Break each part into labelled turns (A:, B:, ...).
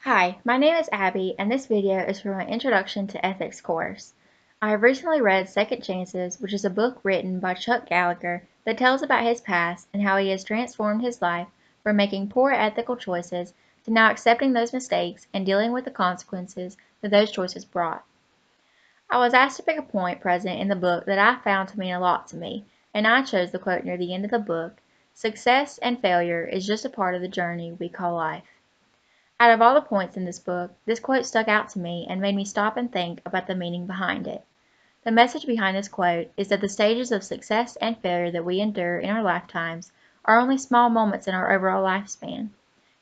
A: Hi, my name is Abby, and this video is for my Introduction to Ethics course. I have recently read Second Chances, which is a book written by Chuck Gallagher that tells about his past and how he has transformed his life from making poor ethical choices to now accepting those mistakes and dealing with the consequences that those choices brought. I was asked to pick a point present in the book that I found to mean a lot to me, and I chose the quote near the end of the book: "Success and failure is just a part of the journey we call life." Out of all the points in this book, this quote stuck out to me and made me stop and think about the meaning behind it. The message behind this quote is that the stages of success and failure that we endure in our lifetimes are only small moments in our overall lifespan.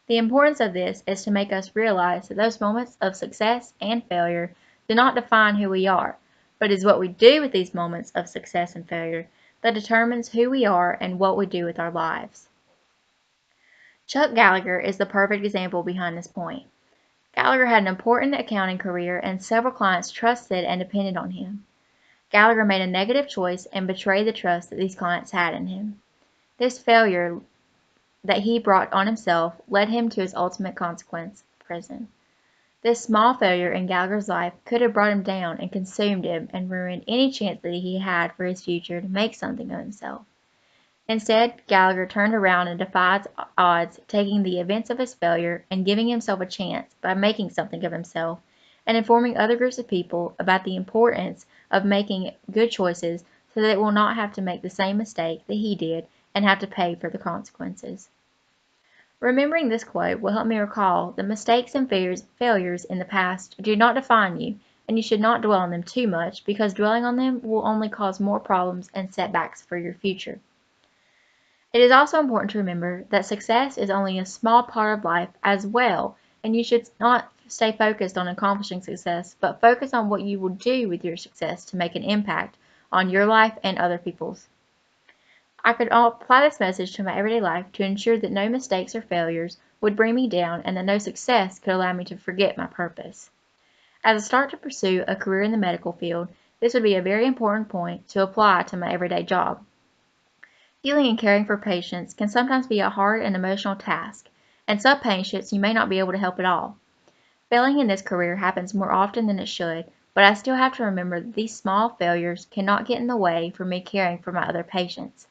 A: The importance of this is to make us realize that those moments of success and failure do not define who we are, but is what we do with these moments of success and failure that determines who we are and what we do with our lives. Chuck Gallagher is the perfect example behind this point. Gallagher had an important accounting career and several clients trusted and depended on him. Gallagher made a negative choice and betrayed the trust that these clients had in him. This failure that he brought on himself led him to his ultimate consequence, prison. This small failure in Gallagher's life could have brought him down and consumed him and ruined any chance that he had for his future to make something of himself. Instead, Gallagher turned around and defied odds, taking the events of his failure and giving himself a chance by making something of himself and informing other groups of people about the importance of making good choices so that they will not have to make the same mistake that he did and have to pay for the consequences. Remembering this quote will help me recall that mistakes and failures in the past do not define you, and you should not dwell on them too much because dwelling on them will only cause more problems and setbacks for your future. It is also important to remember that success is only a small part of life as well, and you should not stay focused on accomplishing success, but focus on what you will do with your success to make an impact on your life and other people's. I could apply this message to my everyday life to ensure that no mistakes or failures would bring me down and that no success could allow me to forget my purpose. As I start to pursue a career in the medical field, this would be a very important point to apply to my everyday job. Healing and caring for patients can sometimes be a hard and emotional task, and some patients you may not be able to help at all. Failing in this career happens more often than it should, but I still have to remember that these small failures cannot get in the way for me caring for my other patients.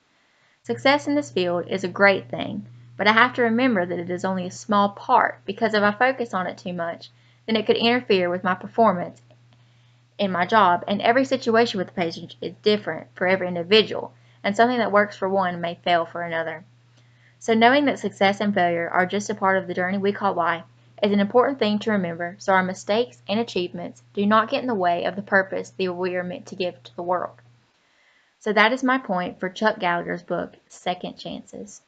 A: Success in this field is a great thing, but I have to remember that it is only a small part because if I focus on it too much, then it could interfere with my performance in my job, and every situation with the patient is different for every individual, and something that works for one may fail for another. So knowing that success and failure are just a part of the journey we call life is an important thing to remember so our mistakes and achievements do not get in the way of the purpose that we are meant to give to the world. So that is my point for Chuck Gallagher's book, Second Chances.